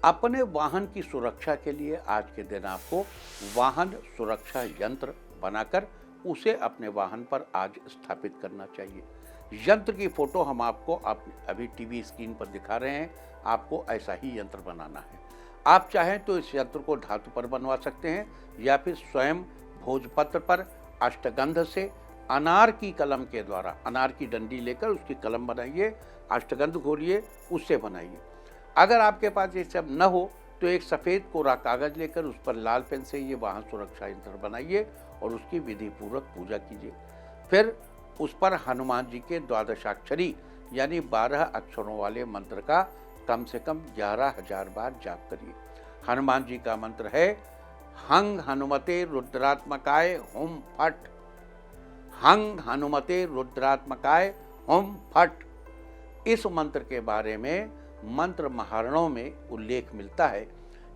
अपने वाहन की सुरक्षा के लिए आज के दिन आपको वाहन सुरक्षा यंत्र बनाकर उसे अपने वाहन पर आज स्थापित करना चाहिए। यंत्र की फोटो हम आपको अभी टीवी स्क्रीन पर दिखा रहे हैं। आपको ऐसा ही यंत्र बनाना है। आप चाहें तो इस यंत्र को धातु पर बनवा सकते हैं या फिर स्वयं भोजपत्र पर अष्टगंध से अनार की कलम के द्वारा, अनार की डंडी लेकर उसकी कलम बनाइए, अष्टगंध घोलिए, उससे बनाइए। अगर आपके पास ये सब न हो तो एक सफ़ेद कोरा कागज़ लेकर उस पर लाल पेन से ये वाहन सुरक्षा यंत्र बनाइए और उसकी विधि पूर्वक पूजा कीजिए। फिर उस पर हनुमान जी के द्वादशाक्षरी यानी 12 अक्षरों वाले मंत्र का कम से कम 11,000 बार जाप करिए। हनुमान जी का मंत्र है हंग हनुमते रुद्रात्मकाय हुम फट। हंग हनुमते रुद्रात्मकाय हुम फट। इस मंत्र के बारे में मंत्र महारणों में उल्लेख मिलता है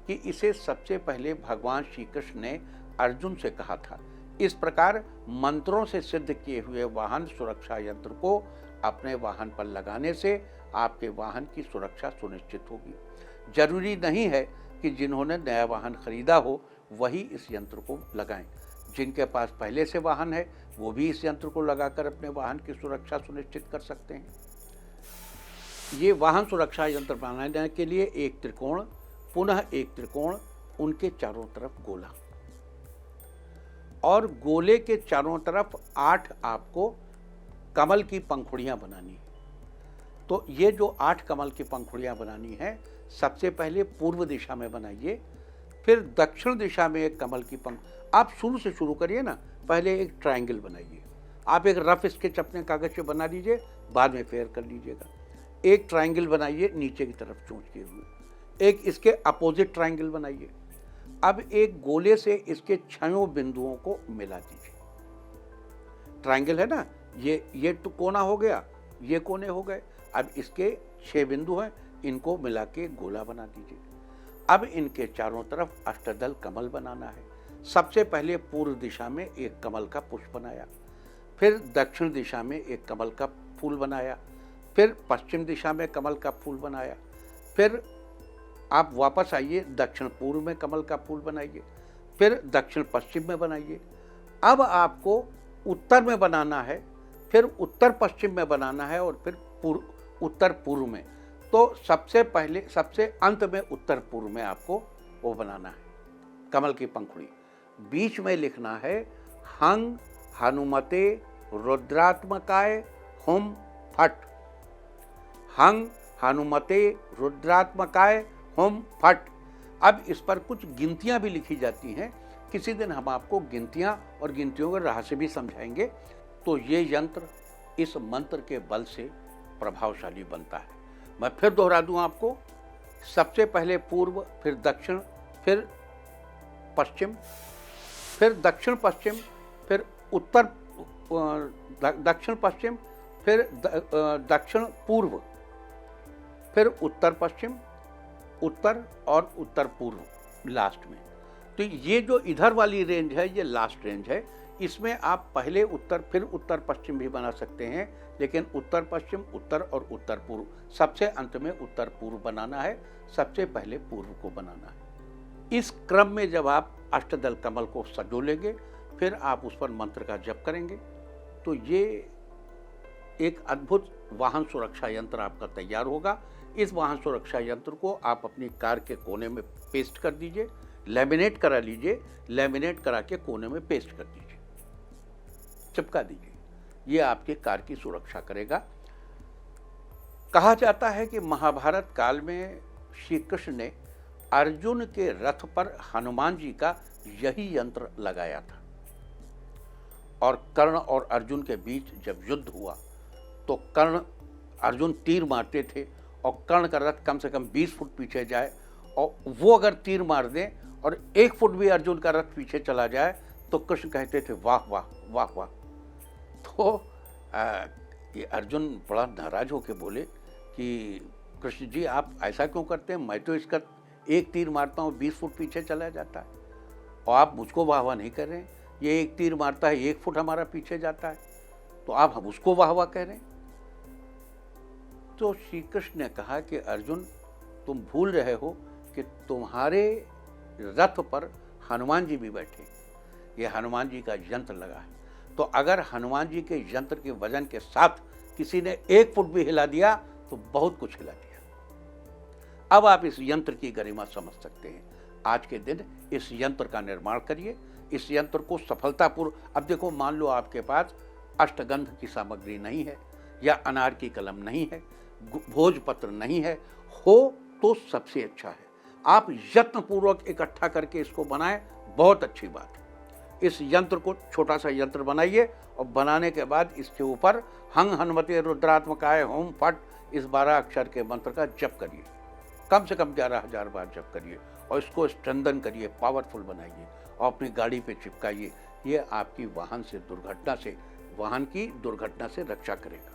कि इसे सबसे पहले भगवान श्री कृष्ण ने अर्जुन से कहा था। इस प्रकार मंत्रों से सिद्ध किए हुए वाहन सुरक्षा यंत्र को अपने वाहन पर लगाने से आपके वाहन की सुरक्षा सुनिश्चित होगी। जरूरी नहीं है कि जिन्होंने नया वाहन खरीदा हो वही इस यंत्र को लगाएं। जिनके पास पहले से वाहन है वो भी इस यंत्र को लगाकर अपने वाहन की सुरक्षा सुनिश्चित कर सकते हैं। ये वाहन सुरक्षा यंत्र बनाने के लिए एक त्रिकोण, पुनः एक त्रिकोण, उनके चारों तरफ गोला और गोले के चारों तरफ 8 आपको कमल की पंखुड़ियां बनानी है। तो ये जो 8 कमल की पंखुड़ियां बनानी है, सबसे पहले पूर्व दिशा में बनाइए, फिर दक्षिण दिशा में एक कमल की पंख। आप शुरू से शुरू करिए ना, पहले एक ट्रायंगल बनाइए। आप एक रफ स्केच अपने कागज पे बना लीजिए, बाद में फेयर कर लीजिएगा। एक ट्रायंगल बनाइए नीचे की तरफ चोंच किए हुए, एक इसके अपोजिट ट्रायंगल बनाइए। अब एक गोले से इसके 6 बिंदुओं को मिला दीजिए। ट्रायंगल है ना, ये तो कोना हो गया, ये कोने हो गए। अब इसके 6 बिंदु हैं, इनको मिला के गोला बना दीजिए। अब इनके चारों तरफ अष्टदल कमल बनाना है। सबसे पहले पूर्व दिशा में एक कमल का पुष्प बनाया, फिर दक्षिण दिशा में एक कमल का फूल बनाया, फिर पश्चिम दिशा में कमल का फूल बनाया, फिर आप वापस आइए, दक्षिण पूर्व में कमल का फूल बनाइए, फिर दक्षिण पश्चिम में बनाइए। अब आपको उत्तर में बनाना है, फिर उत्तर पश्चिम में बनाना है और फिर उत्तर पूर्व में। तो सबसे पहले सबसे अंत में उत्तर पूर्व में आपको वो बनाना है कमल की पंखुड़ी। बीच में लिखना है हंग हनुमते रुद्रात्मकाय हुम फट। हंग हनुमते रुद्रात्मकाय हुम फट। अब इस पर कुछ गिनतियां भी लिखी जाती हैं। किसी दिन हम आपको गिनतियां और गिनतियों के रहस्य भी समझाएंगे। तो ये यंत्र इस मंत्र के बल से प्रभावशाली बनता है। मैं फिर दोहरा दूं आपको, सबसे पहले पूर्व, फिर दक्षिण, फिर पश्चिम, फिर दक्षिण पश्चिम, फिर उत्तर, दक्षिण पश्चिम, फिर दक्षिण पूर्व, फिर उत्तर पश्चिम, उत्तर और उत्तर पूर्व लास्ट में। तो ये जो इधर वाली रेंज है ये लास्ट रेंज है। इसमें आप पहले उत्तर फिर उत्तर पश्चिम भी बना सकते हैं, लेकिन उत्तर पश्चिम, उत्तर और उत्तर पूर्व, सबसे अंत में उत्तर पूर्व बनाना है। सबसे पहले पूर्व को बनाना है। इस क्रम में जब आप अष्टदल कमल को सजो लेंगे, फिर आप उस पर मंत्र का जप करेंगे, तो ये एक अद्भुत वाहन सुरक्षा यंत्र आपका तैयार होगा। इस वाहन सुरक्षा यंत्र को आप अपनी कार के कोने में पेस्ट कर दीजिए, लैमिनेट करा लीजिए, लैमिनेट करा के कोने में पेस्ट कर दीजिए, चिपका दीजिए। ये आपके कार की सुरक्षा करेगा। कहा जाता है कि महाभारत काल में श्री कृष्ण ने अर्जुन के रथ पर हनुमान जी का यही यंत्र लगाया था और कर्ण और अर्जुन के बीच जब युद्ध हुआ तो अर्जुन तीर मारते थे और कर्ण का रथ कम से कम 20 फुट पीछे जाए और वो अगर तीर मार दें और 1 फुट भी अर्जुन का रथ पीछे चला जाए तो कृष्ण कहते थे वाह वाह वाह वाह। तो ये अर्जुन बड़ा नाराज होकर बोले कि कृष्ण जी आप ऐसा क्यों करते हैं, मैं तो इसका एक तीर मारता हूँ 20 फुट पीछे चला जाता है और आप मुझको वाह वाह नहीं कर रहे हैं। ये एक तीर मारता है 1 फुट हमारा पीछे जाता है, तो आप हम उसको वाह वाह कह रहे हैं। तो श्री कृष्ण ने कहा कि अर्जुन तुम भूल रहे हो कि कि तुम्हारे रथ पर हनुमान जी भी बैठे, ये हनुमान जी का यंत्र लगा है। तो अगर हनुमान जी के यंत्र के वजन के साथ किसी ने 1 फुट भी हिला दिया तो बहुत कुछ हिला दिया। अब आप इस यंत्र की गरिमा समझ सकते हैं। आज के दिन इस यंत्र का निर्माण करिए, इस यंत्र को सफलतापूर्वक। अब देखो, मान लो आपके पास अष्टगंध की सामग्री नहीं है, या अनार की कलम नहीं है, भोजपत्र नहीं है, हो तो सबसे अच्छा है। आप यत्नपूर्वक इकट्ठा करके इसको बनाएं, बहुत अच्छी बात है। इस यंत्र को, छोटा सा यंत्र बनाइए, और बनाने के बाद इसके ऊपर हंग हनुमते रुद्रात्मकाय होम फट, इस 12 अक्षर के मंत्र का जप करिए, कम से कम 11,000 बार जप करिए, और इसको स्ट्रेंथन करिए, पावरफुल बनाइए, और अपनी गाड़ी पे चिपकाइए। ये आपकी वाहन की दुर्घटना से रक्षा करेगा।